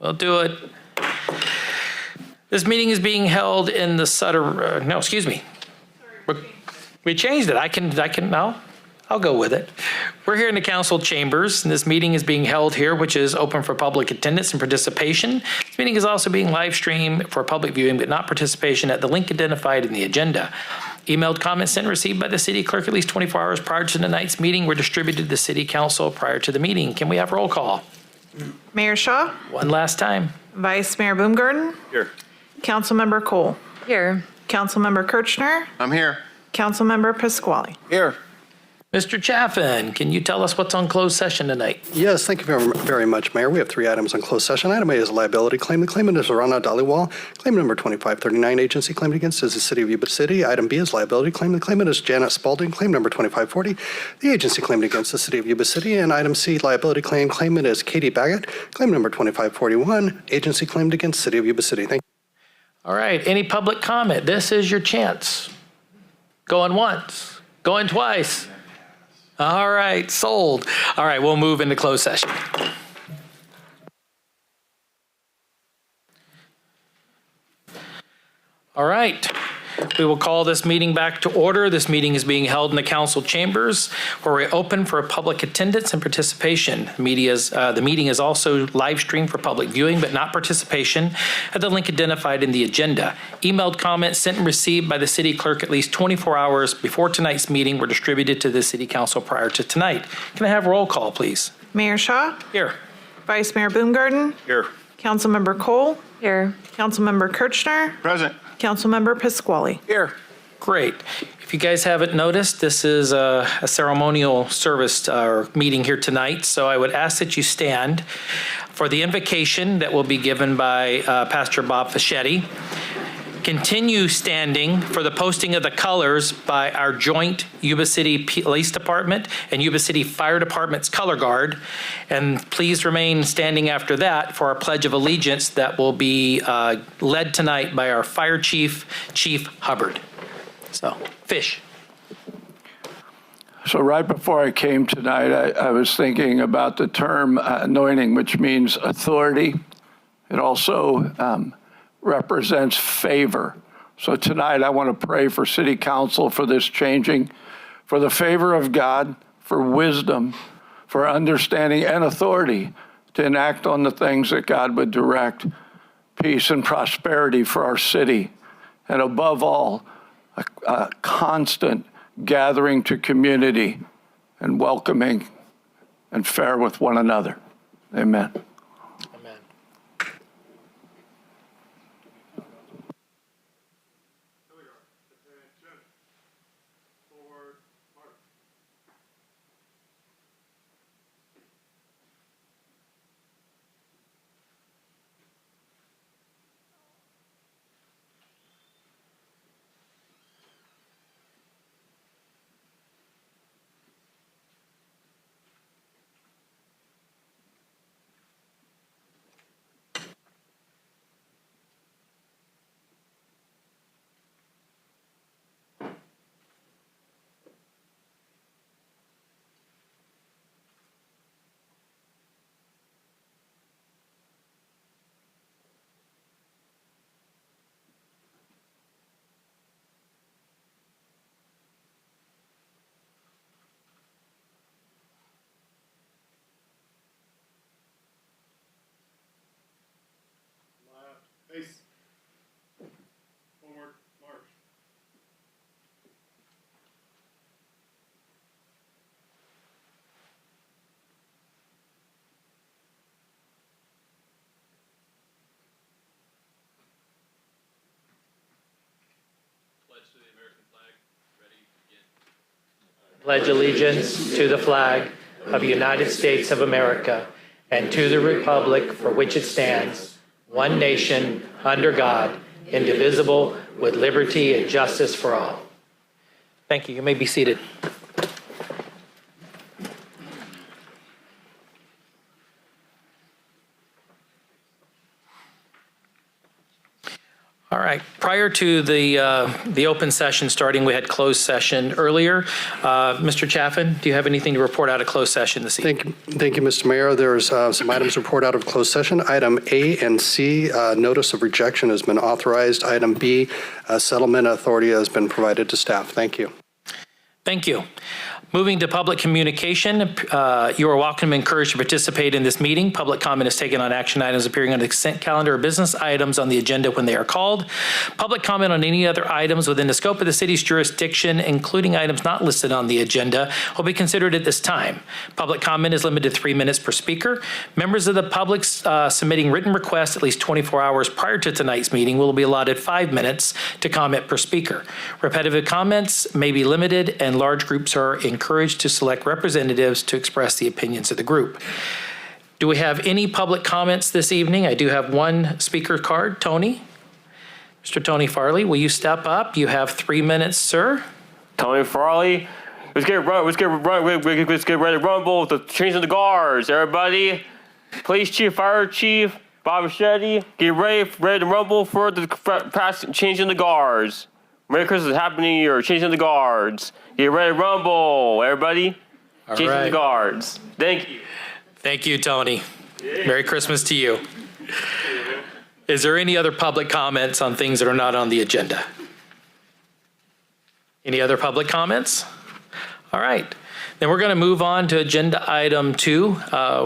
We'll do it. This meeting is being held in the Sutter, no, excuse me. We changed it. I can, no, I'll go with it. We're here in the council chambers, and this meeting is being held here, which is open for public attendance and participation. This meeting is also being live streamed for public viewing, but not participation at the link identified in the agenda. Emailed comments sent and received by the city clerk at least 24 hours prior to tonight's meeting were distributed to the city council prior to the meeting. Can we have roll call? Mayor Shaw, One last time. Vice Mayor Boomgarden, Here. Councilmember Cole, Here. Councilmember Kirchner, I'm here. Councilmember Pasquale. Here. Mr. Chaffin, can you tell us what's on closed session tonight? Yes, thank you very much, Mayor. We have 3 items on closed session. Item A is a liability claim. The claimant is Rana Dhaliwal. Claim number 2539. Agency claimed against is the City of Yuba City. Item B is liability claim. The claimant is Janet Spalding. Claim number 2540. The agency claimed against the City of Yuba City. And item C, liability claim. Claimant is Katie Baggett. Claim number 2541. Agency claimed against City of Yuba City. Thank you. All right, any public comment? This is your chance. Going once, going twice. All right, sold. All right, we'll move into closed session. All right, we will call this meeting back to order. This meeting is being held in the council chambers where we open for public attendance and participation. The meeting is also live streamed for public viewing, but not participation at the link identified in the agenda. Emailed comments sent and received by the city clerk at least 24 hours before tonight's meeting were distributed to the city council prior to tonight. Can I have roll call, please? Mayor Shaw, Here. Vice Mayor Boomgarden, Here. Councilmember Cole, Here. Councilmember Kirchner, Present. Councilmember Pasquale. Here. Great. If you guys haven't noticed, this is a ceremonial service or meeting here tonight, so I would ask that you stand for the invocation that will be given by Pastor Bob Fischetti. Continue standing for the posting of the colors by our joint Yuba City Police Department and Yuba City Fire Department's color guard. And please remain standing after that for our Pledge of Allegiance that will be led tonight by our Fire Chief, Chief Hubbard. So, Fish. So right before I came tonight, I was thinking about the term anointing, which means authority. It also represents favor. So tonight I want to pray for City Council for this changing, for the favor of God, for wisdom, for understanding and authority to enact on the things that God would direct, peace and prosperity for our city, and above all, a constant gathering to community and welcoming and fair with one another. Amen. Amen. Face. Forward. March. Pledge to the American flag. Ready, begin. Pledge allegiance to the flag of the United States of America and to the republic for which it stands, one nation, under God, indivisible, with liberty and justice for all. Thank you. You may be seated. All right. Prior to the open session starting, we had closed session earlier. Mr. Chaffin, do you have anything to report out of closed session this evening? Thank you, Mr. Mayor. There's some items to report out of closed session. Item A and C, notice of rejection has been authorized. Item B, settlement authority has been provided to staff. Thank you. Thank you. Moving to public communication, you are welcome and encouraged to participate in this meeting. Public comment is taken on action items appearing on the consent calendar or business items on the agenda when they are called. Public comment on any other items within the scope of the city's jurisdiction, including items not listed on the agenda, will be considered at this time. Public comment is limited to 3 minutes per speaker. Members of the public submitting written requests at least 24 hours prior to tonight's meeting will be allotted 5 minutes to comment per speaker. Repetitive comments may be limited, and large groups are encouraged to select representatives to express the opinions of the group. Do we have any public comments this evening? I do have one speaker card. Tony? Mr. Tony Farley, will you step up? You have 3 minutes, sir. Tony Farley, let's get ready to rumble with the changing the guards. Everybody, police chief, fire chief, Bob Machete, get ready to rumble for the changing the guards. Merry Christmas is happening here, changing the guards. Get ready to rumble, everybody. Changing the guards. Thank you. Thank you, Tony. Merry Christmas to you. Is there any other public comments on things that are not on the agenda? Any other public comments? All right. Then we're going to move on to agenda item 2,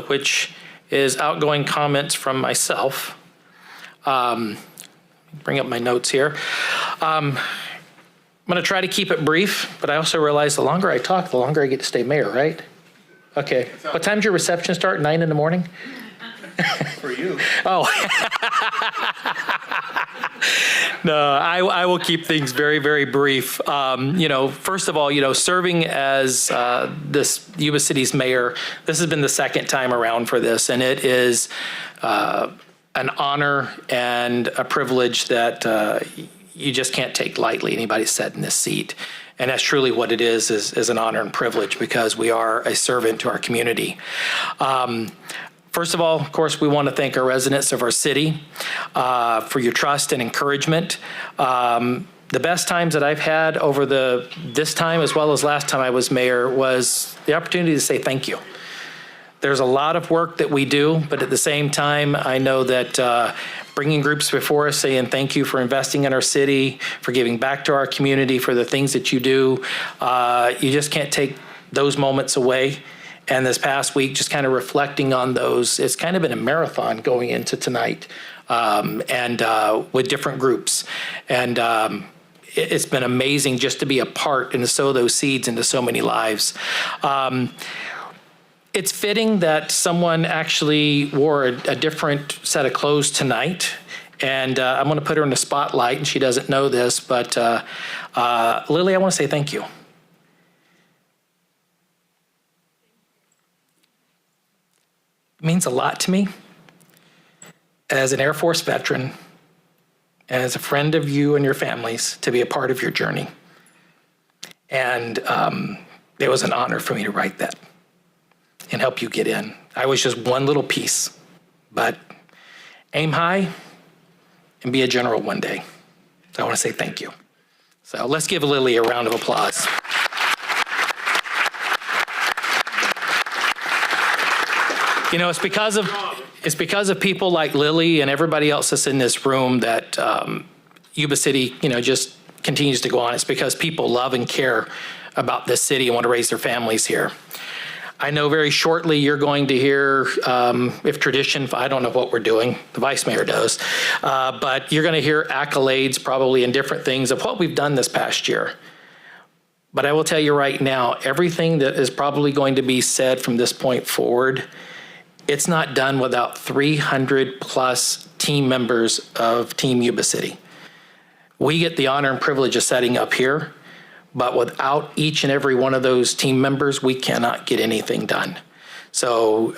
which is outgoing comments from myself. Bring up my notes here. I'm going to try to keep it brief, but I also realize the longer I talk, the longer I get to stay mayor, right? Okay. What time's your reception start? 9 in the morning? For you. Oh. No, I will keep things very, very brief. First of all, serving as this Yuba City's mayor, this has been the second time around for this, and it is an honor and a privilege that you just can't take lightly. Anybody sat in this seat. And that's truly what it is an honor and privilege, because we are a servant to our community. First of all, of course, we want to thank our residents of our city for your trust and encouragement. The best times that I've had over this time, as well as last time I was mayor, was the opportunity to say thank you. There's a lot of work that we do, but at the same time, I know that bringing groups before us saying thank you for investing in our city, for giving back to our community, for the things that you do, you just can't take those moments away. And this past week, just kind of reflecting on those, it's kind of been a marathon going into tonight, and with different groups. And it's been amazing just to be a part and to sow those seeds into so many lives. It's fitting that someone actually wore a different set of clothes tonight, and I'm going to put her in the spotlight, and she doesn't know this, but Lily, I want to say thank you. It means a lot to me as an Air Force veteran, as a friend of you and your families, to be a part of your journey. And it was an honor for me to write that and help you get in. I was just one little piece, but aim high and be a general one day. So I want to say thank you. So let's give Lily a round of applause. It's because of people like Lily and everybody else that's in this room that Yuba City, just continues to go on. It's because people love and care about this city and want to raise their families here. I know very shortly you're going to hear, if tradition, I don't know what we're doing, the vice mayor does, but you're going to hear accolades probably in different things of what we've done this past year. But I will tell you right now, everything that is probably going to be said from this point forward, it's not done without 300 plus team members of Team Yuba City. We get the honor and privilege of setting up here, but without each and every one of those team members, we cannot get anything done. So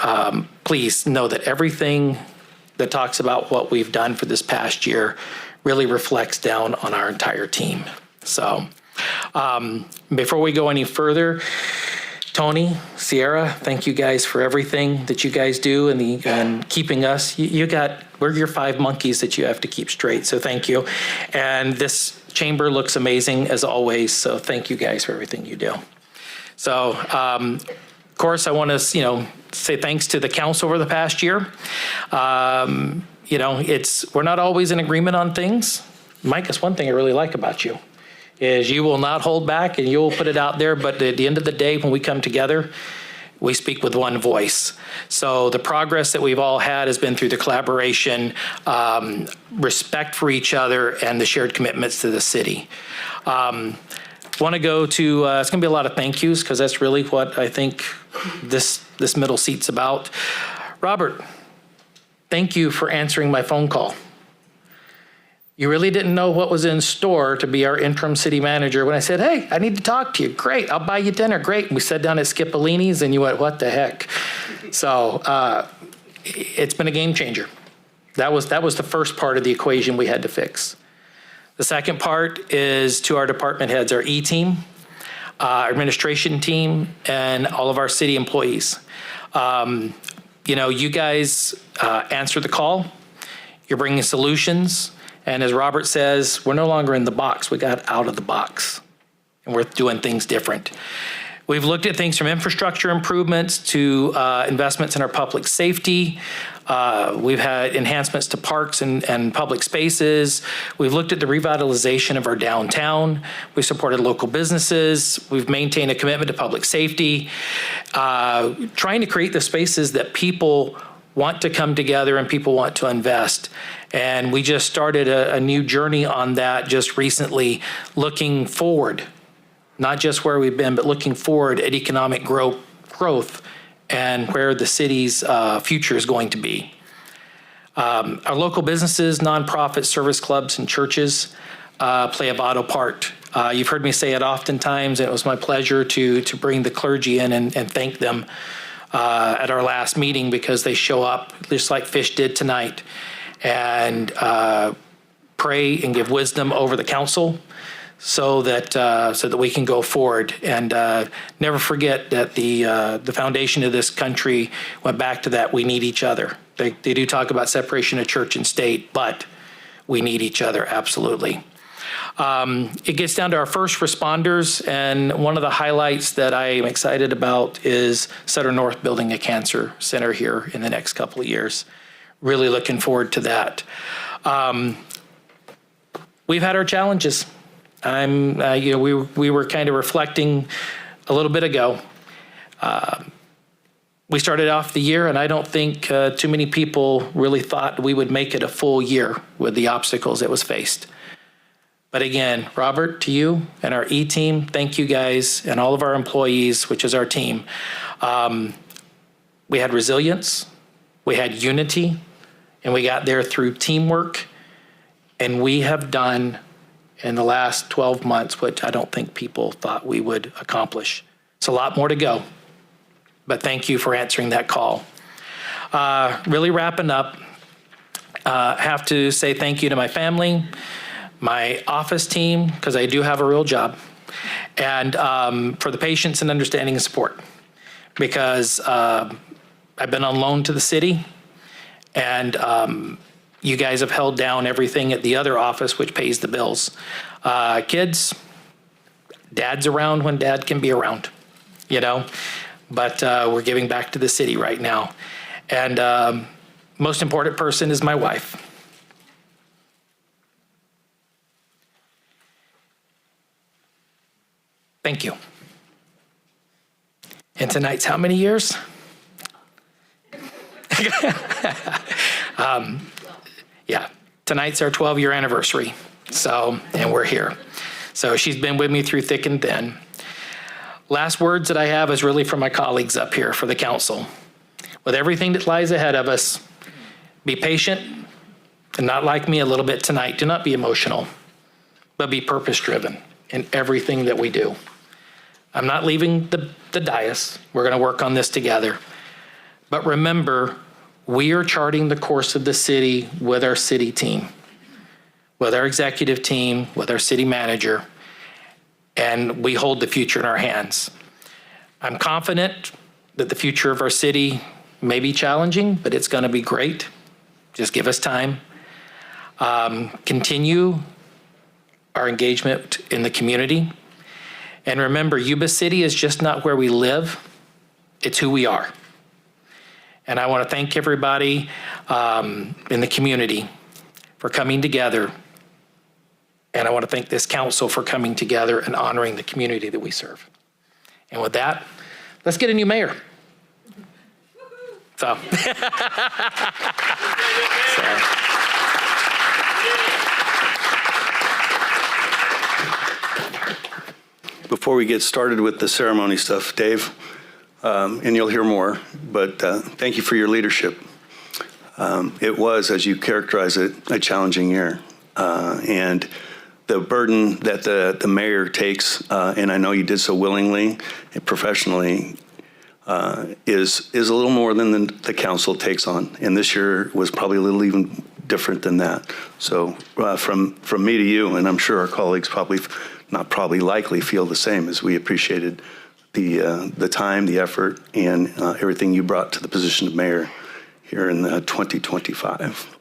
please know that everything that talks about what we've done for this past year really reflects down on our entire team. So before we go any further, Tony, Sierra, thank you guys for everything that you guys do and keeping us. We're your 5 monkeys that you have to keep straight. So thank you. And this chamber looks amazing as always. So thank you guys for everything you do. So, of course, I want to, say thanks to the council over the past year. We're not always in agreement on things. Mike, that's one thing I really like about you, is you will not hold back and you will put it out there. But at the end of the day, when we come together, we speak with one voice. So the progress that we've all had has been through the collaboration, respect for each other, and the shared commitments to the city. Want to go to, it's going to be a lot of thank yous because that's really what I think this middle seat's about. Robert, thank you for answering my phone call. You really didn't know what was in store to be our interim city manager when I said, hey, I need to talk to you. Great, I'll buy you dinner. Great. And we sat down at Skipolini's and you went, what the heck? So it's been a game changer. That was the first part of the equation we had to fix. The second part is to our department heads, our E-team, our administration team, and all of our city employees. You guys answer the call. You're bringing solutions. And as Robert says, we're no longer in the box. We got out of the box, and we're doing things different. We've looked at things from infrastructure improvements to investments in our public safety. We've had enhancements to parks and public spaces. We've looked at the revitalization of our downtown. We've supported local businesses. We've maintained a commitment to public safety, trying to create the spaces that people want to come together and people want to invest. And we just started a new journey on that just recently, looking forward, not just where we've been, but looking forward at economic growth and where the city's future is going to be. Our local businesses, nonprofits, service clubs, and churches play a vital part. You've heard me say it oftentimes, and it was my pleasure to bring the clergy in and thank them at our last meeting because they show up just like Fish did tonight and pray and give wisdom over the council so that we can go forward. And never forget that the foundation of this country went back to that. We need each other. They do talk about separation of church and state, but we need each other, absolutely. It gets down to our first responders, and one of the highlights that I am excited about is Sutter North building a cancer center here in the next couple of years. Really looking forward to that. We've had our challenges. We were kind of reflecting a little bit ago. We started off the year, and I don't think too many people really thought we would make it a full year with the obstacles that was faced. But again, Robert, to you and our E-team, thank you guys, and all of our employees, which is our team. We had resilience, we had unity, and we got there through teamwork. And we have done in the last 12 months what I don't think people thought we would accomplish. It's a lot more to go, but thank you for answering that call. Really wrapping up, have to say thank you to my family, my office team, because I do have a real job, and for the patience and understanding and support, because I've been on loan to the city, and you guys have held down everything at the other office, which pays the bills. Kids, dad's around when dad can be around, but we're giving back to the city right now. And most important person is my wife. Thank you. And tonight's how many years? Yeah, tonight's our 12-year anniversary. And we're here. So she's been with me through thick and thin. Last words that I have is really for my colleagues up here, for the council. With everything that lies ahead of us, be patient and not like me a little bit tonight. Do not be emotional, but be purpose-driven in everything that we do. I'm not leaving the dais. We're going to work on this together. But remember, we are charting the course of the city with our city team, with our executive team, with our city manager, and we hold the future in our hands. I'm confident that the future of our city may be challenging, but it's going to be great. Just give us time. Continue our engagement in the community. And remember, Yuba City is just not where we live, it's who we are. And I want to thank everybody in the community for coming together. And I want to thank this council for coming together and honoring the community that we serve. And with that, let's get a new mayor. So. Before we get started with the ceremony stuff, Dave, and you'll hear more, but thank you for your leadership. It was, as you characterize it, a challenging year. And the burden that the mayor takes, and I know you did so willingly and professionally, is a little more than the council takes on. And this year was probably a little even different than that. So from me to you, and I'm sure our colleagues likely feel the same, as we appreciated the time, the effort, and everything you brought to the position of mayor here in 2025.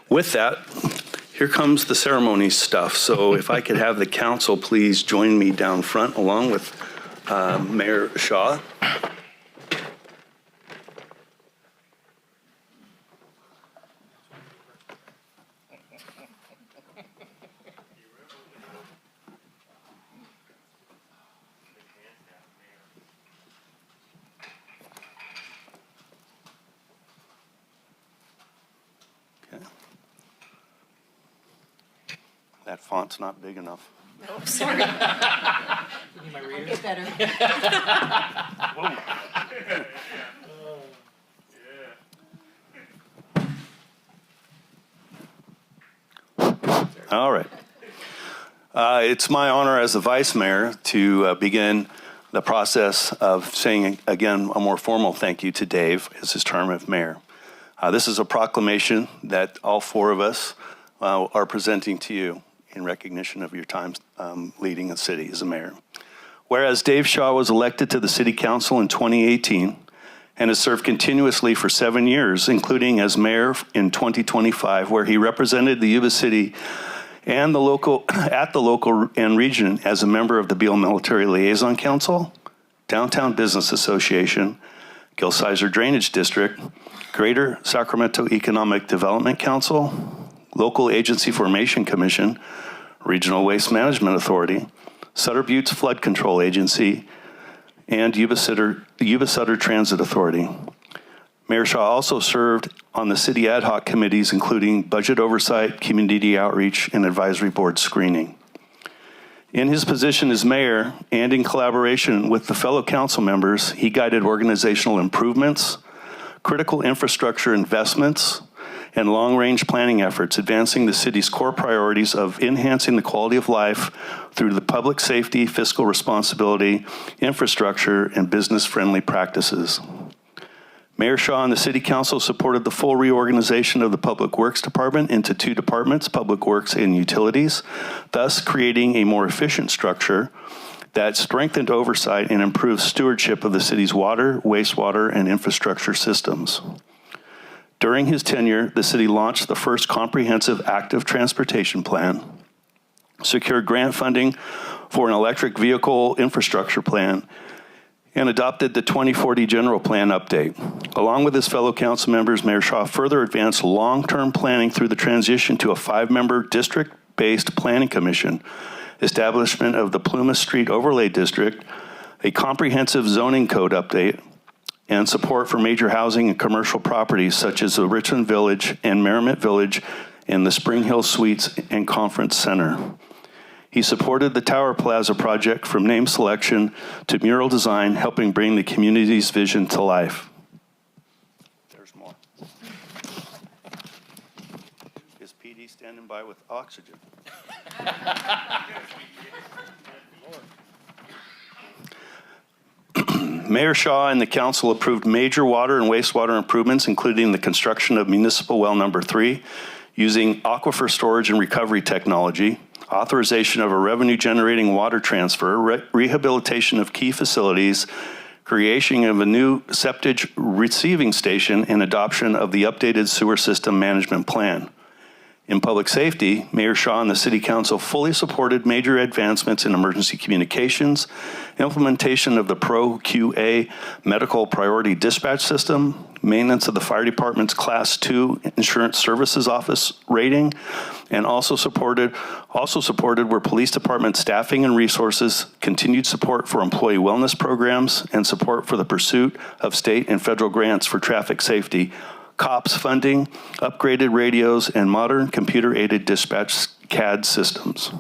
With that, here comes the ceremony stuff. So if I could have the council please join me down front along with Mayor Shaw. That font's not big enough. Oh, sorry. I'll get better. All right. It's my honor as the vice mayor to begin the process of saying, again, a more formal thank you to Dave as his term of mayor. This is a proclamation that all four of us are presenting to you in recognition of your time leading the city as a mayor. Whereas Dave Shaw was elected to the city council in 2018 and has served continuously for 7 years, including as mayor in 2025, where he represented the Yuba City and the local and region as a member of the Beale Military Liaison Council, Downtown Business Association, Gil-Sizer Drainage District, Greater Sacramento Economic Development Council, Local Agency Formation Commission, Regional Waste Management Authority, Sutter Buttes Flood Control Agency, and Yuba Sutter Transit Authority. Mayor Shaw also served on the city ad hoc committees, including budget oversight, community outreach, and advisory board screening. In his position as mayor and in collaboration with the fellow council members, he guided organizational improvements, critical infrastructure investments, and long-range planning efforts, advancing the city's core priorities of enhancing the quality of life through the public safety, fiscal responsibility, infrastructure, and business-friendly practices. Mayor Shaw and the City Council supported the full reorganization of the Public Works Department into 2 departments, Public Works and Utilities, thus creating a more efficient structure that strengthened oversight and improved stewardship of the city's water, wastewater, and infrastructure systems. During his tenure, the city launched the first comprehensive active transportation plan, secured grant funding for an electric vehicle infrastructure plan, and adopted the 2040 general plan update. Along with his fellow council members, Mayor Shaw further advanced long-term planning through the transition to a 5-member district-based planning commission, establishment of the Plumas Street Overlay District, a comprehensive zoning code update, and support for major housing and commercial properties such as the Richland Village and Merrimack Village and the Spring Hill Suites and Conference Center. He supported the Tower Plaza project from name selection to mural design, helping bring the community's vision to life. There's more. Is PD standing by with oxygen? Mayor Shaw and the council approved major water and wastewater improvements, including the construction of municipal well number 3 using aquifer storage and recovery technology, authorization of a revenue-generating water transfer, rehabilitation of key facilities, creation of a new septic receiving station, and adoption of the updated sewer system management plan. In public safety, Mayor Shaw and the City Council fully supported major advancements in emergency communications, implementation of the Pro-QA medical priority dispatch system, maintenance of the fire department's Class 2 insurance services office rating, and also supported were police department staffing and resources, continued support for employee wellness programs, and support for the pursuit of state and federal grants for traffic safety, COPS funding, upgraded radios, and modern computer-aided dispatch CAD systems.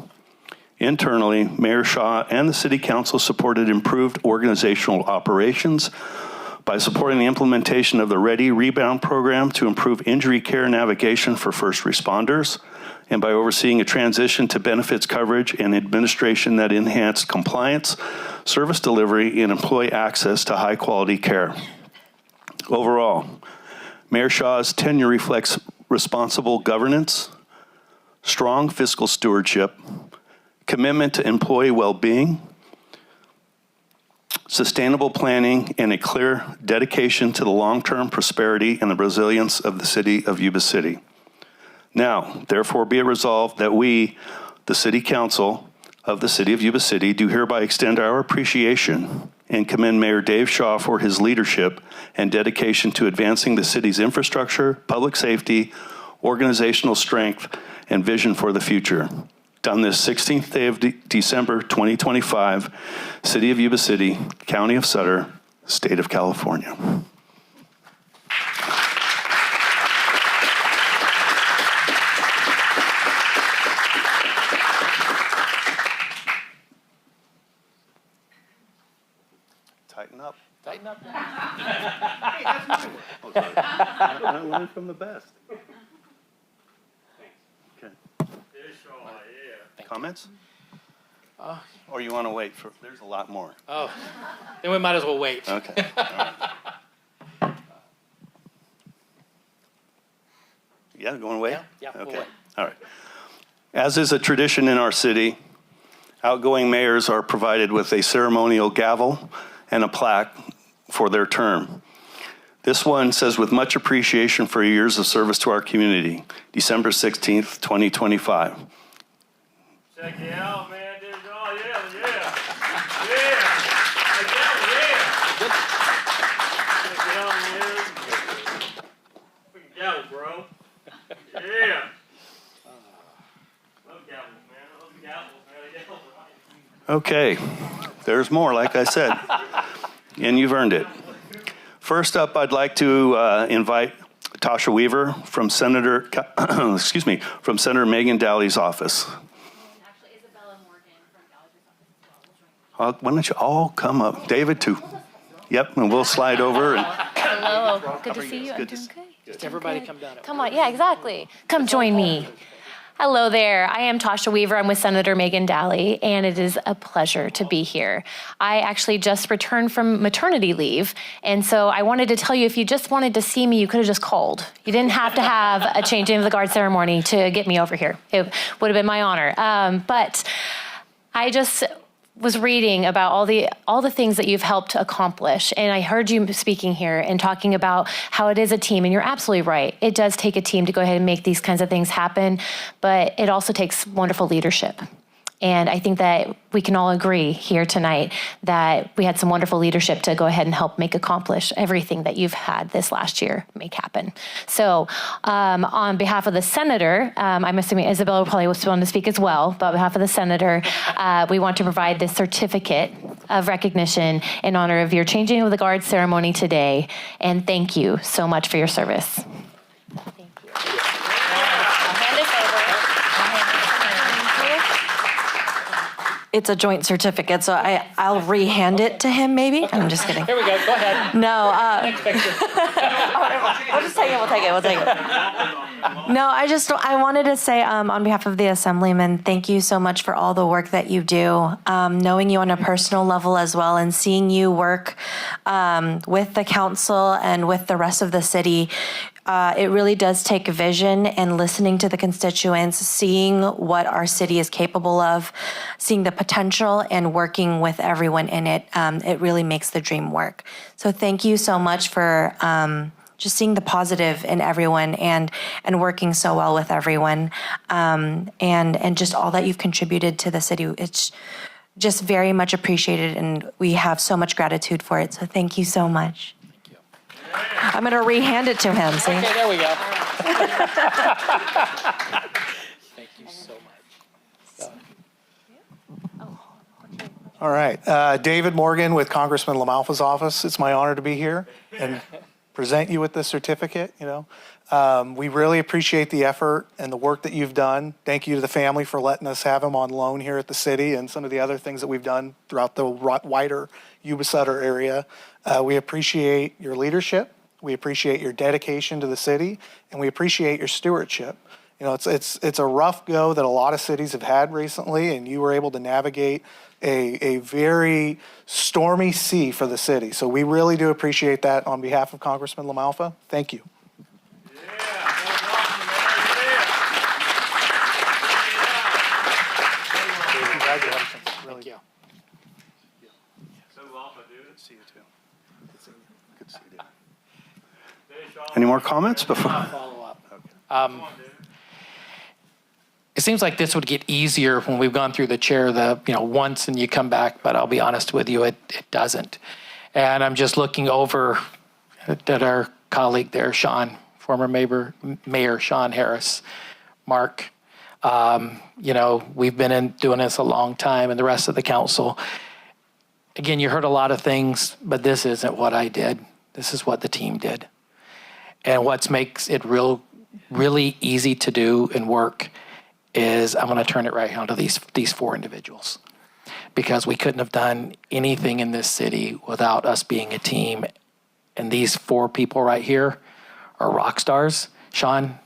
Internally, Mayor Shaw and the City Council supported improved organizational operations by supporting the implementation of the Ready Rebound program to improve injury care navigation for first responders, and by overseeing a transition to benefits coverage and administration that enhanced compliance, service delivery, and employee access to high-quality care. Overall, Mayor Shaw's tenure reflects responsible governance, strong fiscal stewardship, commitment to employee well-being, sustainable planning, and a clear dedication to the long-term prosperity and the resilience of the city of Yuba City. Now, therefore, be it resolved that we, the City Council of the City of Yuba City, do hereby extend our appreciation and commend Mayor Dave Shaw for his leadership and dedication to advancing the city's infrastructure, public safety, organizational strength, and vision for the future. Done this 16th day of December 2025, City of Yuba City, County of Sutter, State of California. Tighten up. Tighten up. I learned from the best. Okay. Comments? Or you want to wait for, there's a lot more. Oh, then we might as well wait. Okay. All right. Yeah, going to wait? Yeah, we'll Okay. wait. All right. As is a tradition in our city, outgoing mayors are provided with a ceremonial gavel and a plaque for their term. This one says, with much appreciation for your years of service to our community, December 16th, 2025. Check it out, man. There's, oh, yeah. Check it out, man. Freaking gavel, bro. Yeah. Love gavels, man. I love the gavels, man. Okay, there's more, like I said, and you've earned it. First up, I'd like to invite Tasha Weaver from Senator Megan Dalley's office. Actually, Isabella Morgan from Gallagher's office as well. Why don't you all come up? David, too. Yep, and we'll slide over. And Hello, good to see you. I'm Good to doing see good. Just everybody come down. Come on, yeah, exactly. Come join me. Hello there. I am Tasha Weaver. I'm with Senator Megan Dalley, and it is a pleasure to be here. I actually just returned from maternity leave, and so I wanted to tell you, if you just wanted to see me, you could have just called. You didn't have to have a changing of the guard ceremony to get me over here. It would have been my honor. But I just was reading about all the things that you've helped accomplish, and I heard you speaking here and talking about how it is a team, and you're absolutely right. It does take a team to go ahead and make these kinds of things happen, but it also takes wonderful leadership. And I think that we can all agree here tonight that we had some wonderful leadership to go ahead and help accomplish everything that you've had this last year make happen. So on behalf of the senator, I'm assuming Isabella will probably want to speak as well, but on behalf of the senator, we want to provide this certificate of recognition in honor of your changing of the guard ceremony today. And thank you so much for your service. Thank you. I'll hand this over. It's a joint certificate, so I'll re-hand it to him, maybe? I'm just kidding. Here we go. Go ahead. No, we'll just take it, we'll take it. No, I wanted to say on behalf of the Assemblyman, thank you so much for all the work that you do. Knowing you on a personal level as well, and seeing you work with the council and with the rest of the city, It really does take vision and listening to the constituents, seeing what our city is capable of, seeing the potential and working with everyone in it. It really makes the dream work. So thank you so much for just seeing the positive in everyone and working so well with everyone, and just all that you've contributed to the city. It's just very much appreciated, and we have so much gratitude for it. So thank you so much. Thank you. I'm going to re-hand it to him. See? Okay, there we go. Thank you so much. All right. David Morgan with Congressman LaMalfa's office. It's my honor to be here and present you with this certificate. We really appreciate the effort and the work that you've done. Thank you to the family for letting us have him on loan here at the city and some of the other things that we've done throughout the wider Yuba City area. We appreciate your leadership. We appreciate your dedication to the city, and we appreciate your stewardship. It's a rough go that a lot of cities have had recently, and you were able to navigate a very stormy sea for the city. So we really do appreciate that on behalf of Congressman LaMalfa. Thank you. Congratulations. Really. Thank you. Good to see you too. Good to see you. Any more comments before? Follow up. It seems like this would get easier when we've gone through the chair once and you come back, but I'll be honest with you, it doesn't. And I'm just looking over at our colleague there, Sean, former Mayor Sean Harris, Mark. We've been doing this a long time, and the rest of the council. Again, you heard a lot of things, but this isn't what I did. This is what the team did. And what makes it really easy to do and work is I'm going to turn it right now to these four individuals, because we couldn't have done anything in this city without us being a team. And these four people right here are rock stars. Sean,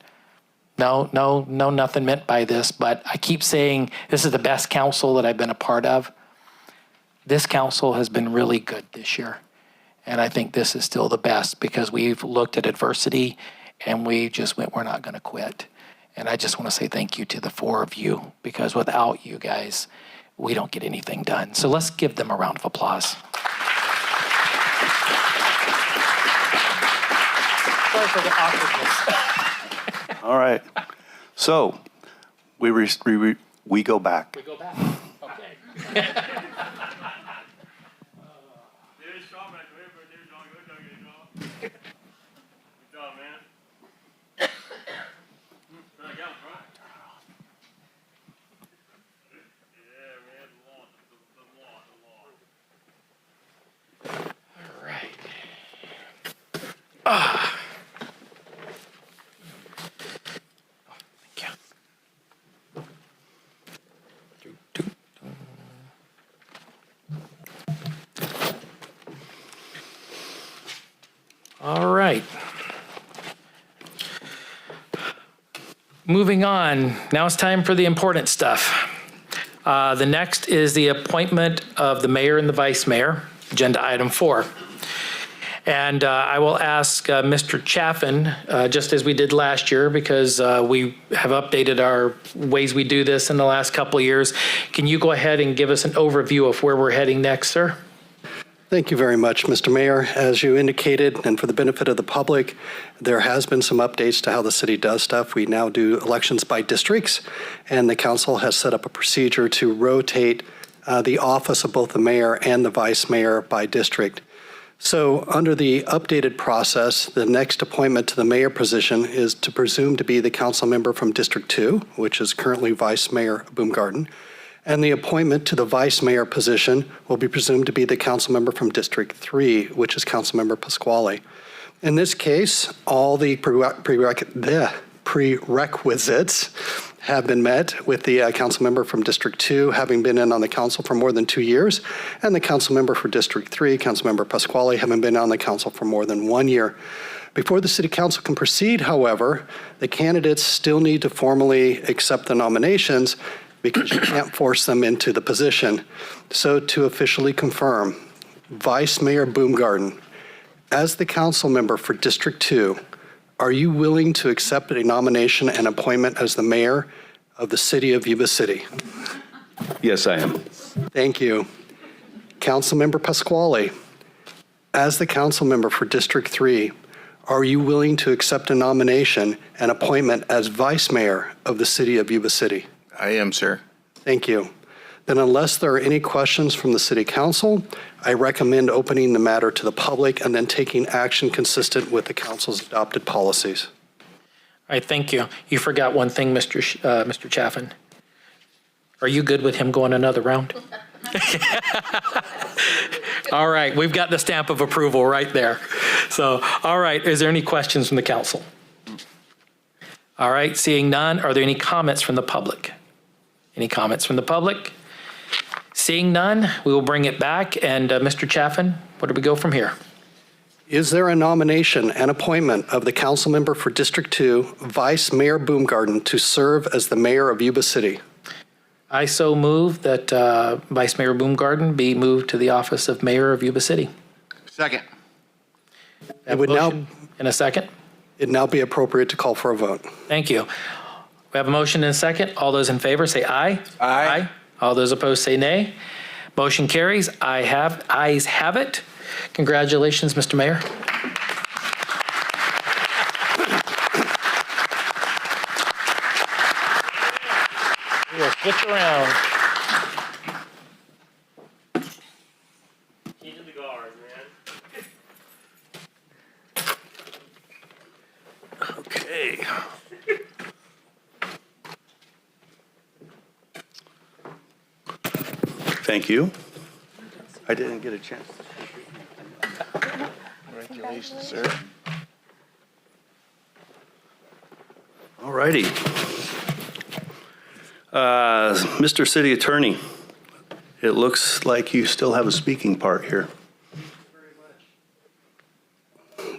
no, nothing meant by this, but I keep saying this is the best council that I've been a part of. This council has been really good this year. And I think this is still the best because we've looked at adversity and we just went, we're not going to quit. And I just want to say thank you to the four of you, because without you guys, we don't get anything done. So let's give them a round of applause. Sorry for the awkwardness. All right. So we go back. We go back. Okay. All right. Moving on. Now it's time for the important stuff. The next is the appointment of the mayor and the vice mayor, agenda item 4. And I will ask Mr. Chaffin, just as we did last year, because we have updated our ways we do this in the last couple of years. Can you go ahead and give us an overview of where we're heading next, sir? Thank you very much, Mr. Mayor. As you indicated, and for the benefit of the public, there has been some updates to how the city does stuff. We now do elections by districts, and the council has set up a procedure to rotate the office of both the mayor and the vice mayor by district. So under the updated process, the next appointment to the mayor position is to presume to be the council member from District 2, which is currently Vice Mayor Boomgarden. And the appointment to the vice mayor position will be presumed to be the council member from District 3, which is Councilmember Pasquale. In this case, all the prerequisites have been met, with the council member from District 2 having been in on the council for more than 2 years, and the council member for District 3, Councilmember Pasquale, having been on the council for more than 1 year. Before the city council can proceed, however, the candidates still need to formally accept the nominations, because you can't force them into the position. So to officially confirm, Vice Mayor Boomgarden, as the council member for District 2, are you willing to accept a nomination and appointment as the mayor of the city of Yuba City? Yes, I am. Thank you. Councilmember Pasquale, as the council member for District 3, are you willing to accept a nomination and appointment as vice mayor of the city of Yuba City? I am, sir. Thank you. Then unless there are any questions from the city council, I recommend opening the matter to the public and then taking action consistent with the council's adopted policies. All right, thank you. You forgot one thing, Mr. Chaffin. Are you good with him going another round? All right, we've got the stamp of approval right there. So, all right, is there any questions from the council? All right, seeing none, are there any comments from the public? Any comments from the public? Seeing none, we will bring it back. And Mr. Chaffin, where do we go from here? Is there a nomination and appointment of the council member for District 2, Vice Mayor Boomgarden, to serve as the mayor of Yuba City? I so move that Vice Mayor Boomgarden be moved to the office of Mayor of Yuba City. Second. It would now, In a second? it'd now be appropriate to call for a vote. Thank you. We have a motion and a second. All those in favor say aye. Aye. All those opposed say nay. Motion carries. Ayes have it. Congratulations, Mr. Mayor. We will switch around. Key to the guard, man. Okay. Thank you. I didn't get a chance. Congratulations, sir. All righty. Mr. City Attorney, it looks like you still have a speaking part here.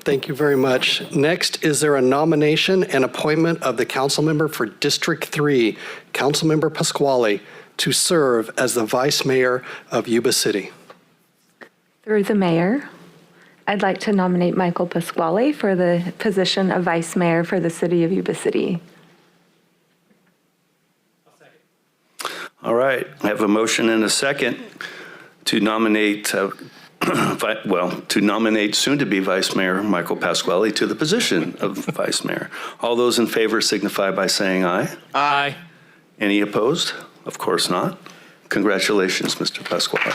Thank you very much. Next, is there a nomination and appointment of the council member for District 3, Councilmember Pasquale, to serve as the vice mayor of Yuba City? Through the mayor, I'd like to nominate Michael Pasquale for the position of vice mayor for the city of Yuba City. All right, I have a motion and a second to nominate, to nominate soon-to-be Vice Mayor Michael Pasquale to the position of Vice Mayor. All those in favor signify by saying aye. Aye. Any opposed? Of course not. Congratulations, Mr. Pasquale.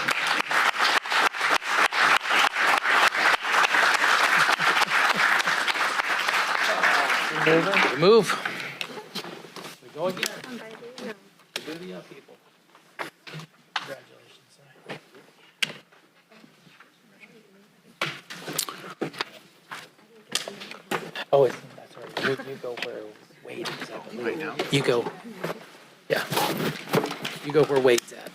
Move. We go again. Good to you, people. Congratulations. Oh, that's right. You go where Wade is at. Right now? You go. Yeah. You go where Wade's at.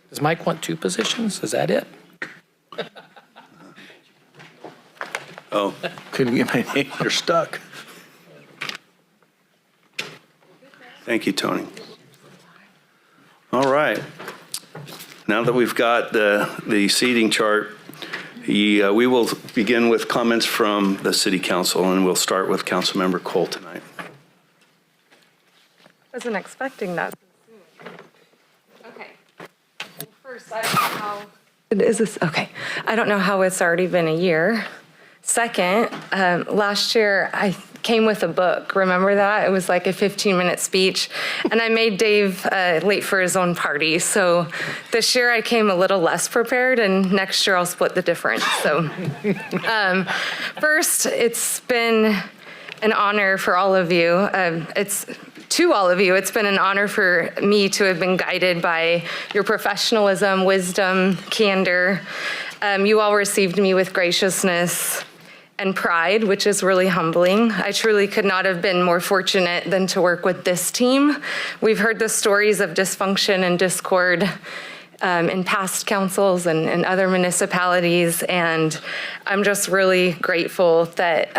Does Mike want two positions? Is that it? Oh, Couldn't get my name. you're stuck. Thank you, Tony. All right. Now that we've got the seating chart, we will begin with comments from the City Council, and we'll start with Councilmember Cole tonight. Wasn't expecting that. Okay. First, I don't know how. Is this okay? I don't know how it's already been a year. Second, last year I came with a book. Remember that? It was like a 15-minute speech, and I made Dave late for his own party. So this year I came a little less prepared, and next year I'll split the difference. So first, it's been an honor for all of you. To all of you, it's been an honor for me to have been guided by your professionalism, wisdom, candor. You all received me with graciousness and pride, which is really humbling. I truly could not have been more fortunate than to work with this team. We've heard the stories of dysfunction and discord in past councils and other municipalities, and I'm just really grateful that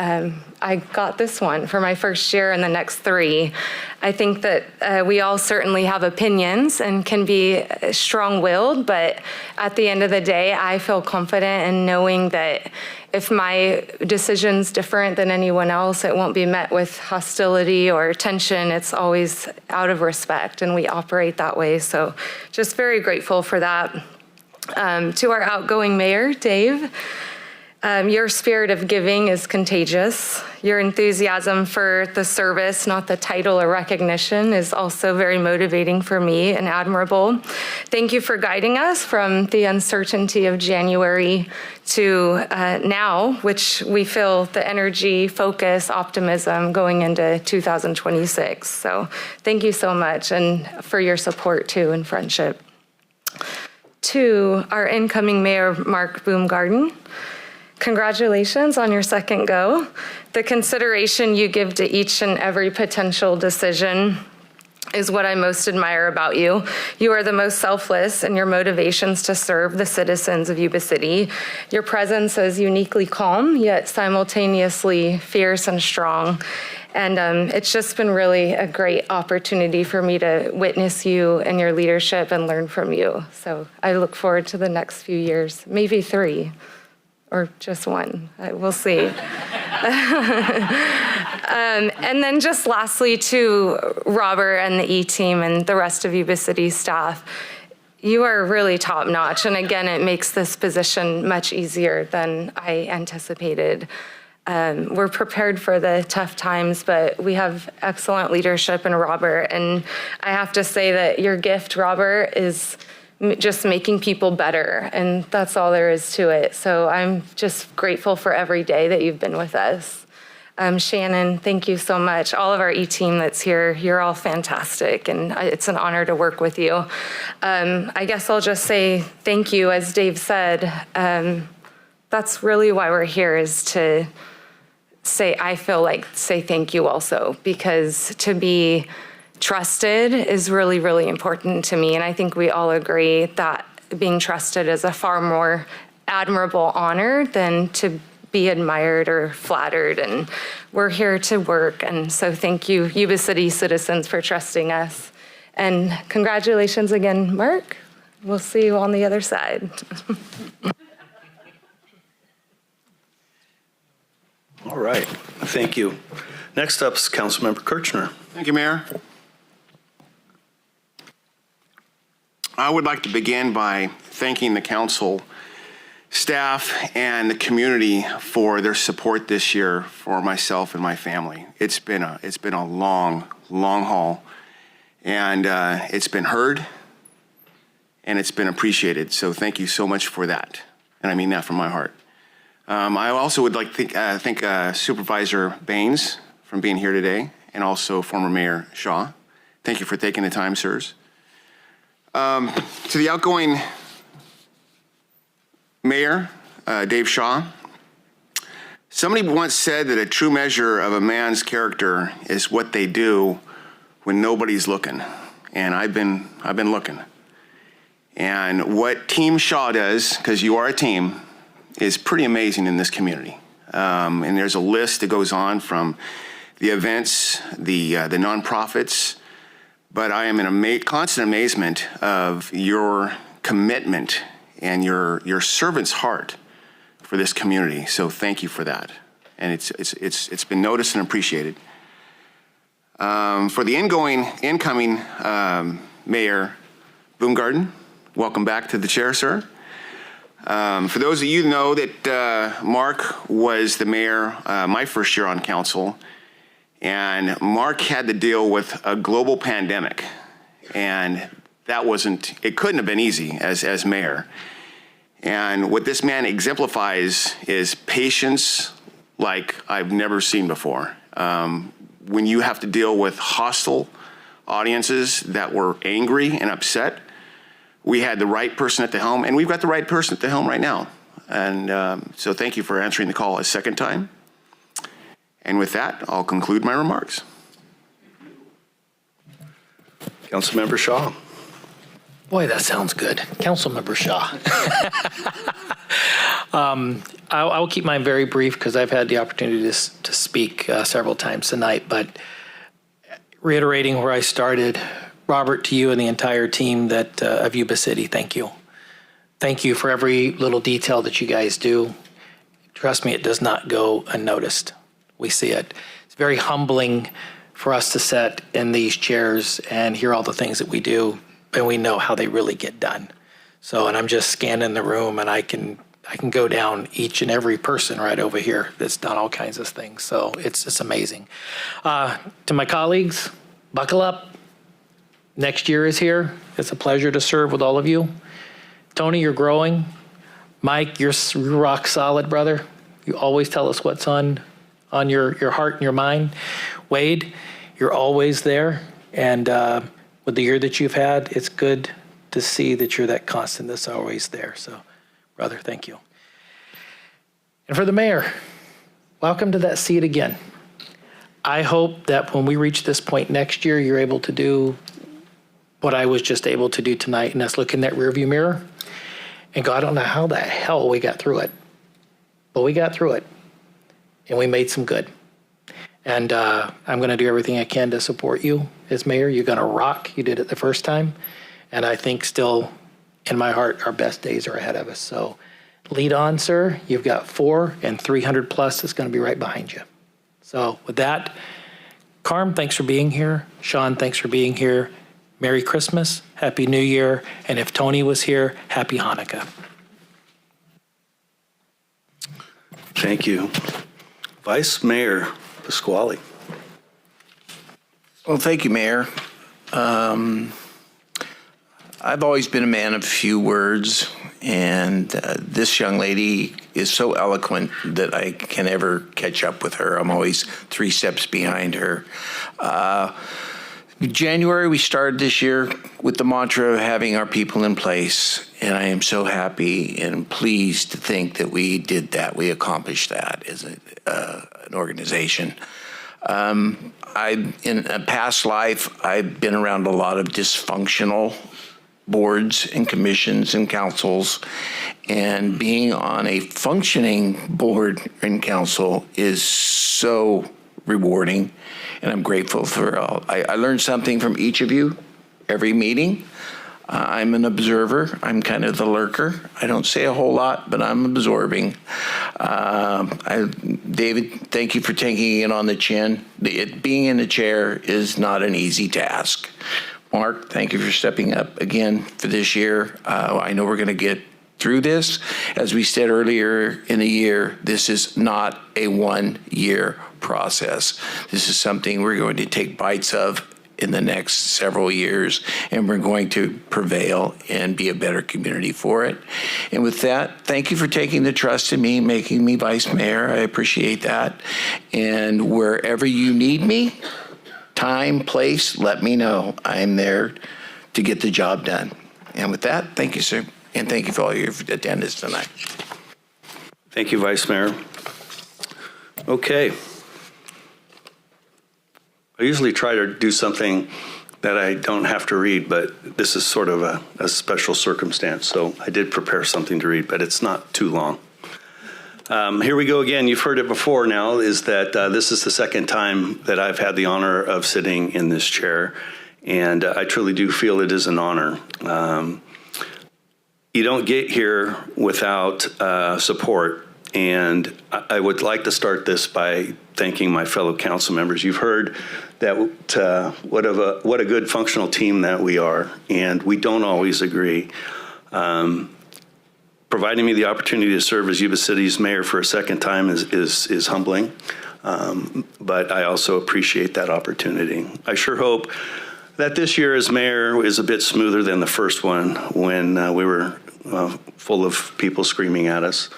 I got this one for my first year and the next 3. I think that we all certainly have opinions and can be strong-willed, but at the end of the day, I feel confident in knowing that if my decision's different than anyone else, it won't be met with hostility or tension. It's always out of respect, and we operate that way. So just very grateful for that. To our outgoing mayor, Dave, your spirit of giving is contagious. Your enthusiasm for the service, not the title or recognition, is also very motivating for me and admirable. Thank you for guiding us from the uncertainty of January to now, which we feel the energy, focus, optimism going into 2026. So thank you so much, and for your support too and friendship. To our incoming mayor, Mark Baumgarten, congratulations on your second go. The consideration you give to each and every potential decision is what I most admire about you. You are the most selfless in your motivations to serve the citizens of Yuba City. Your presence is uniquely calm, yet simultaneously fierce and strong. And it's just been really a great opportunity for me to witness you and your leadership and learn from you. So I look forward to the next few years, maybe 3. Or just 1, we'll see. And then just lastly to Robert and the E-team and the rest of Yuba City staff, you are really top notch. And again, it makes this position much easier than I anticipated. We're prepared for the tough times, but we have excellent leadership in Robert. And I have to say that your gift, Robert, is just making people better, and that's all there is to it. So I'm just grateful for every day that you've been with us. Shannon, thank you so much. All of our E-team that's here, you're all fantastic, and it's an honor to work with you. I guess I'll just say thank you, as Dave said. That's really why we're here, is to say thank you also, because to be trusted is really, really important to me. And I think we all agree that being trusted is a far more admirable honor than to be admired or flattered. And we're here to work. And so thank you, Yuba City citizens, for trusting us. And congratulations again, Mark. We'll see you on the other side. All right, thank you. Next up is Councilmember Kirchner. Thank you, Mayor. I would like to begin by thanking the council, staff, and the community for their support this year for myself and my family. It's been a long haul, and it's been heard, and it's been appreciated. So thank you so much for that, and I mean that from my heart. I also would like to thank Supervisor Baines for being here today, and also former Mayor Shaw. Thank you for taking the time, sirs. To the outgoing mayor, Dave Shaw, somebody once said that a true measure of a man's character is what they do when nobody's looking. And I've been looking. And what Team Shaw does, because you are a team, is pretty amazing in this community. And there's a list that goes on from the events, the nonprofits, but I am in constant amazement of your commitment and your servant's heart for this community. So thank you for that, and it's been noticed and appreciated. For the incoming Mayor Baumgarten, welcome back to the chair, sir. For those of you who know that Mark was the mayor my first year on council. And Mark had to deal with a global pandemic, and it couldn't have been easy as mayor. And what this man exemplifies is patience like I've never seen before. When you have to deal with hostile audiences that were angry and upset, we had the right person at the helm, and we've got the right person at the helm right now. And so thank you for answering the call a second time. And with that, I'll conclude my remarks. Councilmember Shaw. Boy, that sounds good. Councilmember Shaw. I'll keep mine very brief because I've had the opportunity to speak several times tonight, but reiterating where I started, Robert, to you and the entire team of Yuba City, thank you. Thank you for every little detail that you guys do. Trust me, it does not go unnoticed. We see it. It's very humbling for us to sit in these chairs and hear all the things that we do, and we know how they really get done. So, and I'm just scanning the room, and I can go down each and every person right over here that's done all kinds of things. So it's amazing. To my colleagues, buckle up. Next year is here. It's a pleasure to serve with all of you. Tony, you're growing. Mike, you're rock solid, brother. You always tell us what's on your heart and your mind. Wade, you're always there. And with the year that you've had, it's good to see that you're that constant that's always there. So, brother, thank you. And for the mayor, welcome to that seat again. I hope that when we reach this point next year, you're able to do what I was just able to do tonight, and that's look in that rearview mirror and go, I don't know how the hell we got through it, but we got through it, and we made some good. And I'm going to do everything I can to support you as mayor. You're going to rock. You did it the first time. And I think still in my heart, our best days are ahead of us. So lead on, sir. You've got 4 and 300 plus that's going to be right behind you. So with that, Carm, thanks for being here. Sean, thanks for being here. Merry Christmas, Happy New Year. And if Tony was here, Happy Hanukkah. Thank you. Vice Mayor Pasquale. Well, thank you, Mayor. I've always been a man of few words, and this young lady is so eloquent that I can never catch up with her. I'm always 3 steps behind her. January, we started this year with the mantra of having our people in place, and I am so happy and pleased to think that we did that. We accomplished that as an organization. In a past life, I've been around a lot of dysfunctional boards and commissions and councils, and being on a functioning board and council is so rewarding, and I'm grateful for all. I learned something from each of you every meeting. I'm an observer. I'm kind of the lurker. I don't say a whole lot, but I'm absorbing. David, thank you for taking it on the chin. Being in the chair is not an easy task. Mark, thank you for stepping up again for this year. I know we're going to get through this. As we said earlier in the year, this is not a 1-year process. This is something we're going to take bites of in the next several years, and we're going to prevail and be a better community for it. And with that, thank you for taking the trust in me, making me vice mayor. I appreciate that. And wherever you need me, time, place, let me know. I'm there to get the job done. And with that, thank you, sir. And thank you for all your attendance tonight. Thank you, Vice Mayor. Okay. I usually try to do something that I don't have to read, but this is sort of a special circumstance. So I did prepare something to read, but it's not too long. Here we go again. You've heard it before now, is that this is the second time that I've had the honor of sitting in this chair, and I truly do feel it is an honor. You don't get here without support, and I would like to start this by thanking my fellow council members. You've heard that what a good functional team that we are, and we don't always agree. Providing me the opportunity to serve as Yuba City's mayor for a second time is humbling, but I also appreciate that opportunity. I sure hope that this year as mayor is a bit smoother than the first one when we were full of people screaming at us.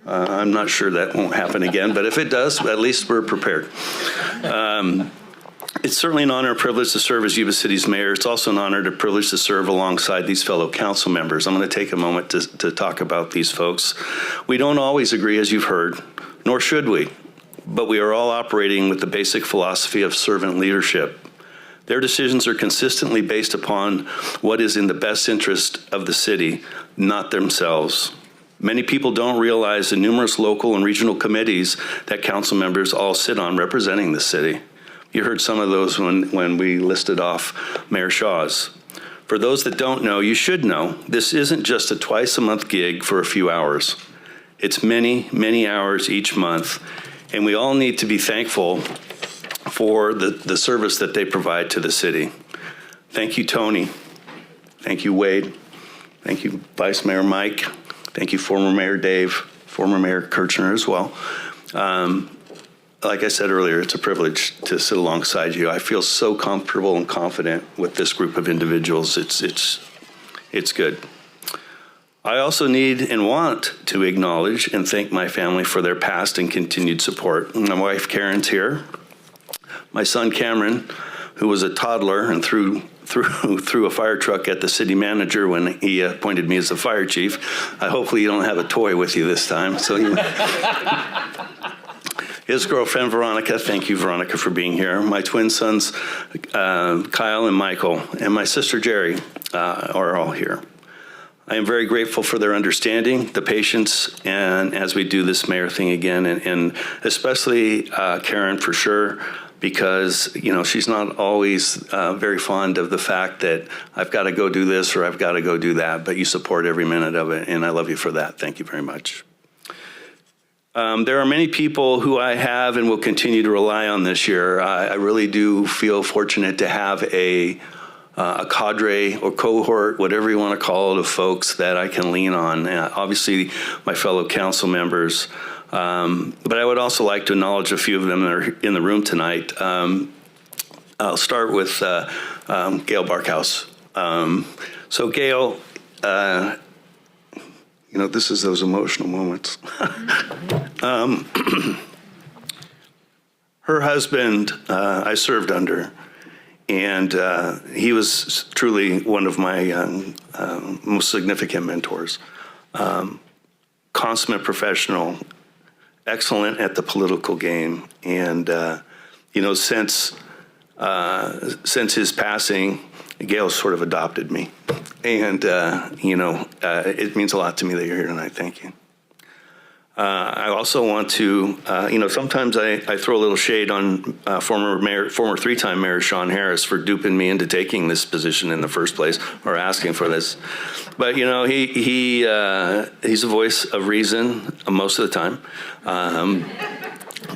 I'm not sure that won't happen again, but if it does, at least we're prepared. It's certainly an honor and privilege to serve as Yuba City's mayor. It's also an honor and privilege to serve alongside these fellow council members. I'm going to take a moment to talk about these folks. We don't always agree, as you've heard, nor should we, but we are all operating with the basic philosophy of servant leadership. Their decisions are consistently based upon what is in the best interest of the city, not themselves. Many people don't realize the numerous local and regional committees that council members all sit on representing the city. You heard some of those when we listed off Mayor Shaw's. For those that don't know, you should know, this isn't just a twice-a-month gig for a few hours. It's many, many hours each month, and we all need to be thankful for the service that they provide to the city. Thank you, Tony. Thank you, Wade. Thank you, Vice Mayor Mike. Thank you, former Mayor Dave, former Mayor Kirchner as well. Like I said earlier, it's a privilege to sit alongside you. I feel so comfortable and confident with this group of individuals. It's good. I also need and want to acknowledge and thank my family for their past and continued support. My wife Karen's here. My son Cameron, who was a toddler and threw a fire truck at the city manager when he appointed me as the fire chief. Hopefully you don't have a toy with you this time. So his girlfriend Veronica, thank you Veronica for being here. My twin sons Kyle and Michael, and my sister Jerry are all here. I am very grateful for their understanding, the patience, and as we do this mayor thing again, and especially Karen for sure, because she's not always very fond of the fact that I've got to go do this or I've got to go do that, but you support every minute of it, and I love you for that. Thank you very much. There are many people who I have and will continue to rely on this year. I really do feel fortunate to have a cadre or cohort, whatever you want to call it, of folks that I can lean on. Obviously, my fellow council members, but I would also like to acknowledge a few of them that are in the room tonight. I'll start with Gail Barkhouse. So Gail, this is those emotional moments. Her husband, I served under, and he was truly one of my most significant mentors. Consummate professional, excellent at the political game, and since his passing, Gail sort of adopted me, and it means a lot to me that you're here tonight. Thank you. I also want to, sometimes I throw a little shade on former three-time Mayor Sean Harris for duping me into taking this position in the first place, or asking for this. But he's a voice of reason most of the time,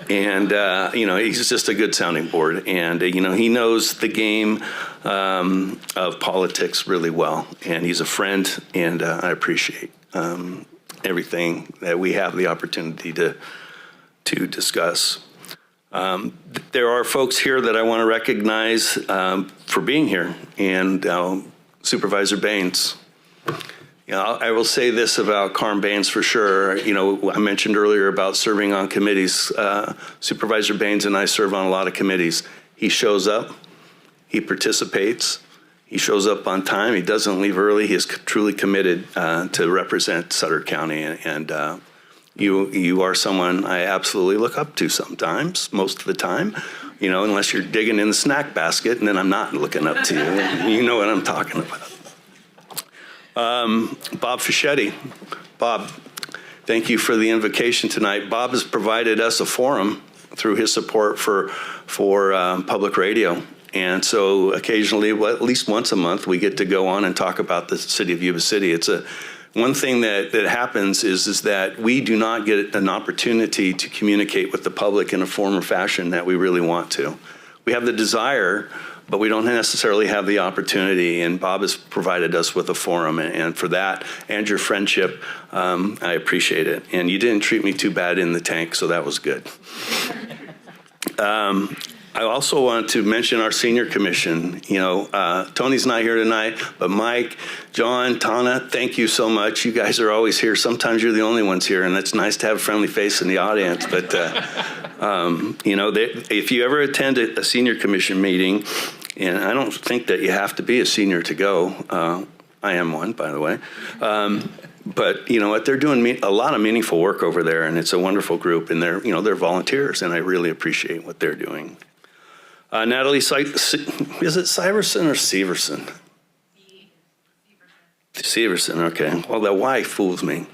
and he's just a good sounding board, and he knows the game of politics really well, and he's a friend, and I appreciate everything that we have the opportunity to discuss. There are folks here that I want to recognize for being here, and Supervisor Baines. I will say this about Carm Baines for sure. I mentioned earlier about serving on committees. Supervisor Baines and I serve on a lot of committees. He shows up, he participates, he shows up on time, he doesn't leave early. He is truly committed to represent Sutter County, and you are someone I absolutely look up to sometimes, most of the time, unless you're digging in the snack basket, and then I'm not looking up to you. You know what I'm talking about. Bob Fischetti. Bob, thank you for the invocation tonight. Bob has provided us a forum through his support for public radio. And so occasionally, at least once a month, we get to go on and talk about the city of Yuba City. One thing that happens is that we do not get an opportunity to communicate with the public in a form or fashion that we really want to. We have the desire, but we don't necessarily have the opportunity, and Bob has provided us with a forum, and for that and your friendship, I appreciate it. And you didn't treat me too bad in the tank, so that was good. I also want to mention our senior commission. Tony's not here tonight, but Mike, John, Tana, thank you so much. You guys are always here. Sometimes you're the only ones here, and it's nice to have a friendly face in the audience. But, if you ever attend a senior commission meeting, and I don't think that you have to be a senior to go. I am one, by the way. But you know what? They're doing a lot of meaningful work over there, and it's a wonderful group, and they're volunteers, and I really appreciate what they're doing. Natalie, is it Syverson or Severson? Severson, okay. Well, that Y fools me.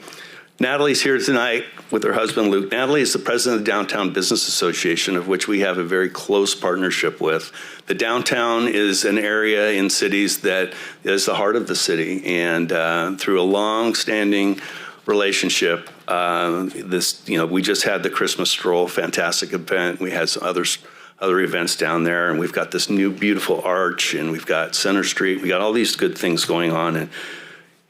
Natalie's here tonight with her husband, Luke. Natalie is the president of the Downtown Business Association, of which we have a very close partnership with. The downtown is an area in cities that is the heart of the city, and through a long-standing relationship, we just had the Christmas stroll, fantastic event. We had some other events down there, and we've got this new beautiful arch, and we've got Center Street. We got all these good things going on, and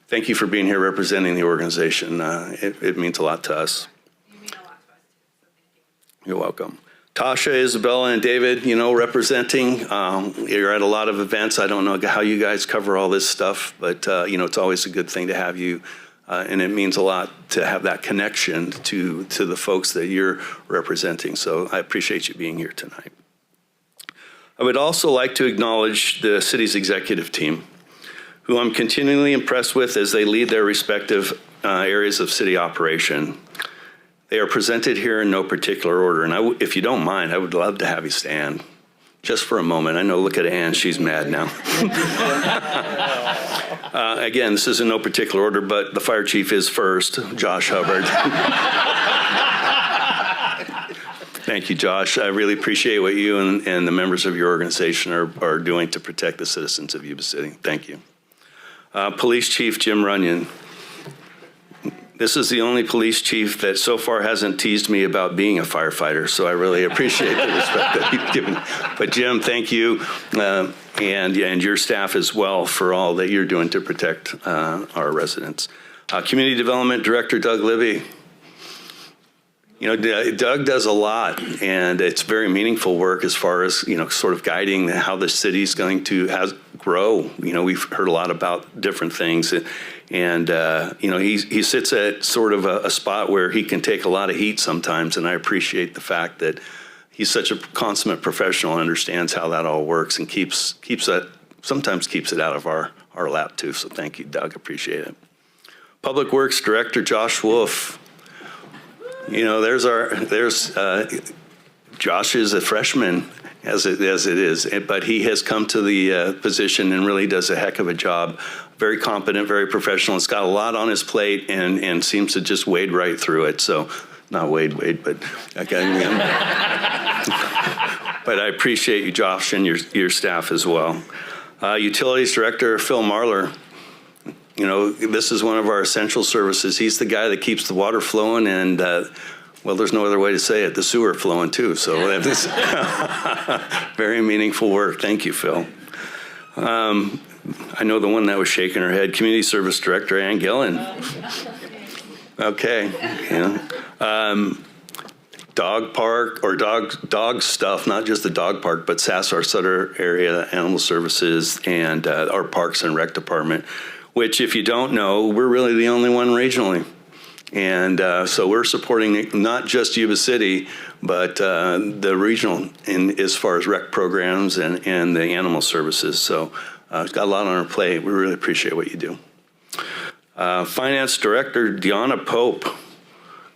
thank you for being here representing the organization. It means a lot to us. You mean a lot to us too, so thank you. You're welcome. Tasha, Isabella, and David, representing. You're at a lot of events. I don't know how you guys cover all this stuff, but it's always a good thing to have you, and it means a lot to have that connection to the folks that you're representing. So I appreciate you being here tonight. I would also like to acknowledge the city's executive team, who I'm continually impressed with as they lead their respective areas of city operation. They are presented here in no particular order, and if you don't mind, I would love to have you stand just for a moment. I know, look at Ann, she's mad now. Again, this is in no particular order, but the fire chief is first, Josh Hubbard. Thank you, Josh. I really appreciate what you and the members of your organization are doing to protect the citizens of Yuba City. Thank you. Police Chief Jim Runyon. This is the only police chief that so far hasn't teased me about being a firefighter, so I really appreciate the respect that you've given. But Jim, thank you, and your staff as well for all that you're doing to protect our residents. Community Development Director Doug Libby. Doug does a lot, and it's very meaningful work as far as, sort of guiding how the city's going to grow. We've heard a lot about different things, and he sits at sort of a spot where he can take a lot of heat sometimes, and I appreciate the fact that he's such a consummate professional and understands how that all works and sometimes keeps it out of our lap too. So thank you, Doug. Appreciate it. Public Works Director Josh Wolf. Josh is a freshman as it is, but he has come to the position and really does a heck of a job. Very competent, very professional. It's got a lot on his plate and seems to just wade right through it. So, not wade, but okay. But I appreciate you, Josh, and your staff as well. Utilities Director Phil Marler. This is one of our essential services. He's the guy that keeps the water flowing and, there's no other way to say it, the sewer flowing too. So this very meaningful work. Thank you, Phil. I know the one that was shaking her head, Community Service Director Ann Gillen. Okay. Dog park or dog stuff, not just the dog park, but Sassar Sutter area, animal services, and our Parks and Rec Department, which, if you don't know, we're really the only one regionally. And so we're supporting not just Yuba City, but the regional as far as rec programs and the animal services. So it's got a lot on our plate. We really appreciate what you do. Finance Director Deanna Pope.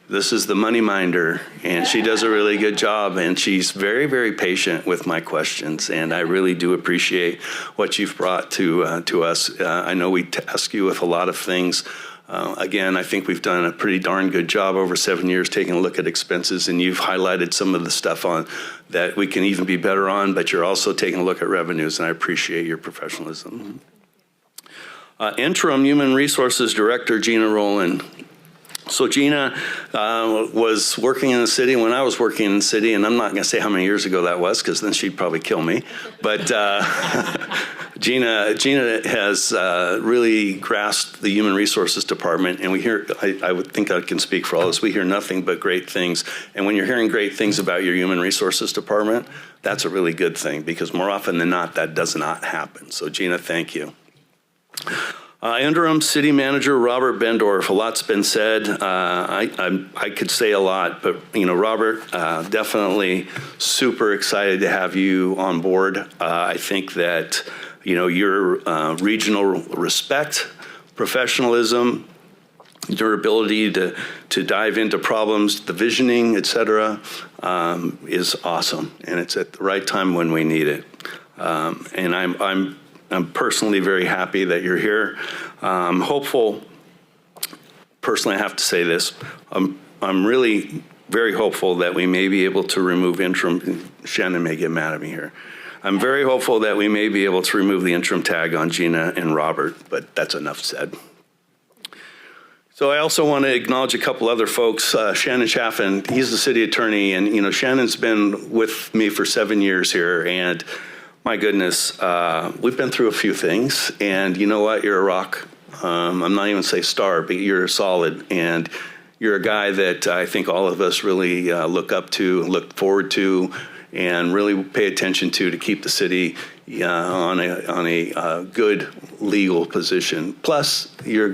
This is the money minder, and she does a really good job, and she's very, very patient with my questions, and I really do appreciate what you've brought to us. I know we task you with a lot of things. Again, I think we've done a pretty darn good job over 7 years taking a look at expenses, and you've highlighted some of the stuff on that we can even be better on, but you're also taking a look at revenues, and I appreciate your professionalism. Interim Human Resources Director Gina Rowland. So Gina was working in the city when I was working in the city, and I'm not going to say how many years ago that was because then she'd probably kill me. But Gina has really grasped the Human Resources Department, and we hear, I would think I can speak for all of us, we hear nothing but great things. And when you're hearing great things about your Human Resources Department, that's a really good thing because more often than not, that does not happen. So Gina, thank you. Interim City Manager Robert Bendorf. A lot's been said. I could say a lot, but Robert, definitely super excited to have you on board. I think that your regional respect, professionalism, your ability to dive into problems, the visioning, et cetera, is awesome, and it's at the right time when we need it. And I'm personally very happy that you're here. Hopeful personally, I have to say this. I'm really very hopeful that we may be able to remove interim. Shannon may get mad at me here. I'm very hopeful that we may be able to remove the interim tag on Gina and Robert, but that's enough said. So I also want to acknowledge a couple other folks. Shannon Chaffin, he's the city attorney, and Shannon's been with me for 7 years here, and my goodness, we've been through a few things, and you know what? You're a rock. I'm not even say star, but you're solid, and you're a guy that I think all of us really look up to, look forward to, and really pay attention to keep the city on a good legal position. Plus, you're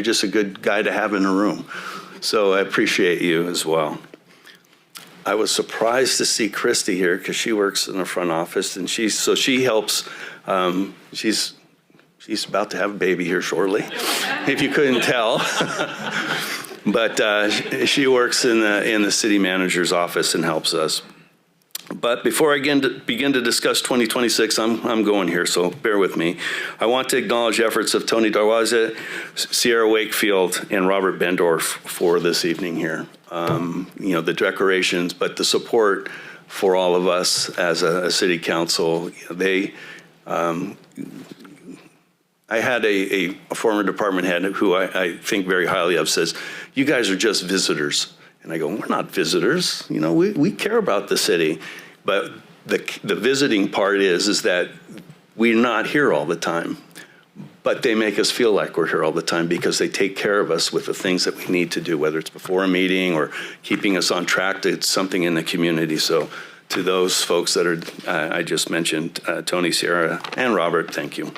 just a good guy to have in a room. So I appreciate you as well. I was surprised to see Christy here because she works in the front office, and she helps. She's about to have a baby here shortly, if you couldn't tell. But she works in the city manager's office and helps us. But before I begin to discuss 2026, I'm going here, so bear with me. I want to acknowledge efforts of Tony Darwaza, Sierra Wakefield, and Robert Bendorf for this evening here. The decorations, but the support for all of us as a city council. I had a former department head who I think very highly of says, "You guys are just visitors." And I go, "We're not visitors. We care about the city." But the visiting part is that we're not here all the time. But they make us feel like we're here all the time because they take care of us with the things that we need to do, whether it's before a meeting or keeping us on track to something in the community. So to those folks that are, I just mentioned, Tony, Sierra, and Robert, thank you.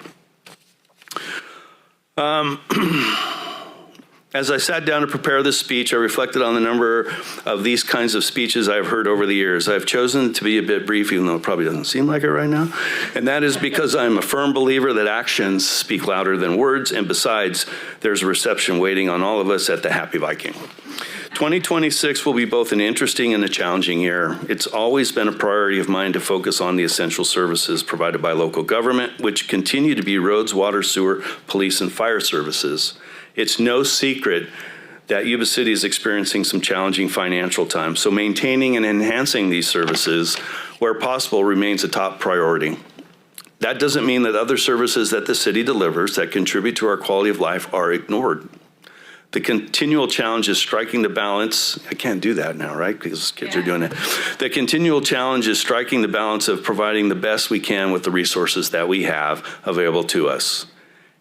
As I sat down to prepare this speech, I reflected on the number of these kinds of speeches I've heard over the years. I've chosen to be a bit brief, even though it probably doesn't seem like it right now. And that is because I'm a firm believer that actions speak louder than words. And besides, there's a reception waiting on all of us at the Happy Viking. 2026 will be both an interesting and a challenging year. It's always been a priority of mine to focus on the essential services provided by local government, which continue to be roads, water, sewer, police, and fire services. It's no secret that Yuba City is experiencing some challenging financial times, so maintaining and enhancing these services where possible remains a top priority. That doesn't mean that other services that the city delivers that contribute to our quality of life are ignored. The continual challenge is striking the balance. I can't do that now, right? Because kids are doing it. The continual challenge is striking the balance of providing the best we can with the resources that we have available to us.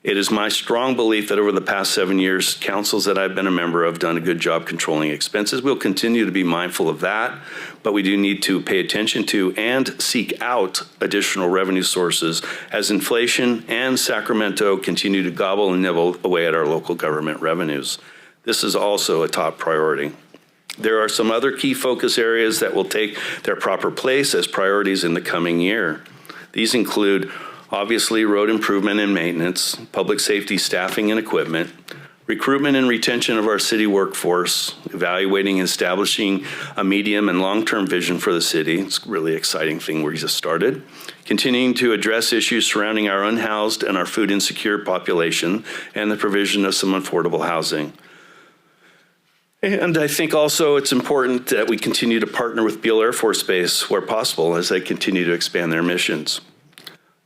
It is my strong belief that over the past 7 years, councils that I've been a member of have done a good job controlling expenses. We'll continue to be mindful of that, but we do need to pay attention to and seek out additional revenue sources as inflation and Sacramento continue to gobble and nibble away at our local government revenues. This is also a top priority. There are some other key focus areas that will take their proper place as priorities in the coming year. These include obviously road improvement and maintenance, public safety staffing and equipment, recruitment and retention of our city workforce, evaluating and establishing a medium and long-term vision for the city. It's a really exciting thing we just started. Continuing to address issues surrounding our unhoused and our food insecure population and the provision of some affordable housing. And I think also it's important that we continue to partner with Beale Air Force Base where possible as they continue to expand their missions.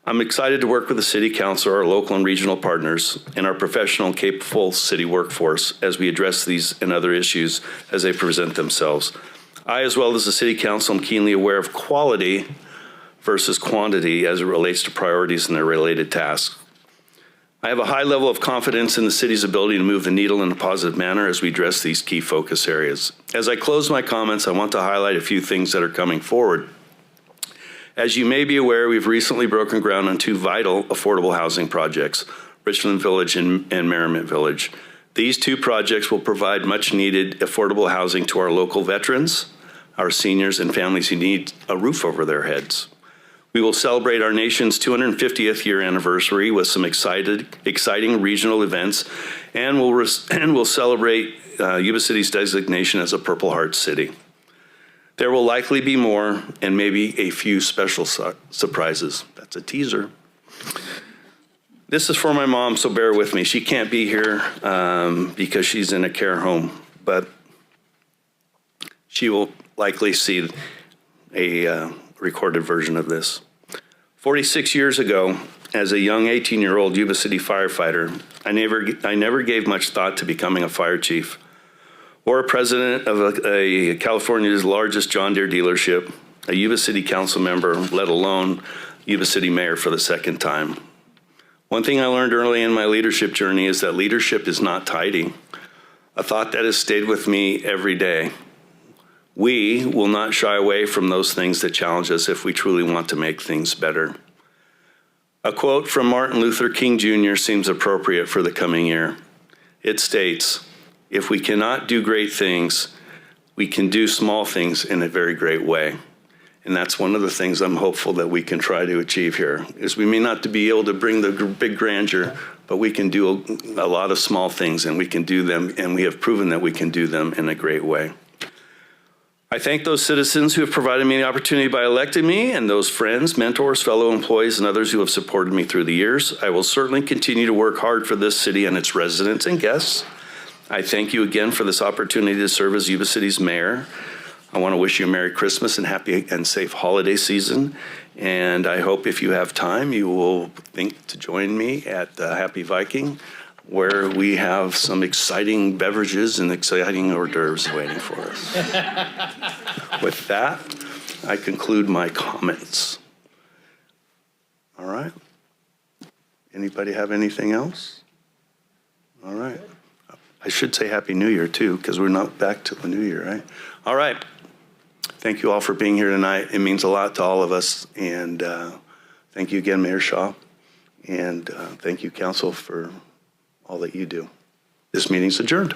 I'm excited to work with the City Council, our local and regional partners, and our professional and capable city workforce as we address these and other issues as they present themselves. I, as well as the City Council, am keenly aware of quality versus quantity as it relates to priorities and their related tasks. I have a high level of confidence in the city's ability to move the needle in a positive manner as we address these key focus areas. As I close my comments, I want to highlight a few things that are coming forward. As you may be aware, we've recently broken ground on two vital affordable housing projects, Richland Village and Merrimack Village. These two projects will provide much needed affordable housing to our local veterans, our seniors, and families who need a roof over their heads. We will celebrate our nation's 250th year anniversary with some exciting regional events, and we'll celebrate Yuba City's designation as a Purple Heart City. There will likely be more and maybe a few special surprises. That's a teaser. This is for my mom, so bear with me. She can't be here because she's in a care home, but she will likely see a recorded version of this. 46 years ago, as a young 18-year-old Yuba City firefighter, I never gave much thought to becoming a fire chief or a president of a California's largest John Deere dealership, a Yuba City council member, let alone Yuba City mayor for the second time. One thing I learned early in my leadership journey is that leadership is not tidy, a thought that has stayed with me every day. We will not shy away from those things that challenge us if we truly want to make things better. A quote from Martin Luther King Jr. seems appropriate for the coming year. It states, "If we cannot do great things, we can do small things in a very great way." And that's one of the things I'm hopeful that we can try to achieve here, is we may not be able to bring the big grandeur, but we can do a lot of small things, and we can do them, and we have proven that we can do them in a great way. I thank those citizens who have provided me the opportunity by electing me, and those friends, mentors, fellow employees, and others who have supported me through the years. I will certainly continue to work hard for this city and its residents and guests. I thank you again for this opportunity to serve as Yuba City's mayor. I want to wish you a Merry Christmas and happy and safe holiday season. And I hope if you have time, you will think to join me at Happy Viking, where we have some exciting beverages and exciting hors d'oeuvres waiting for us. With that, I conclude my comments. All right. Anybody have anything else? All right. I should say Happy New Year, too, because we're not back till the New Year, right? All right. Thank you all for being here tonight. It means a lot to all of us. And thank you again, Mayor Shaw. And thank you, Council, for all that you do. This meeting's adjourned.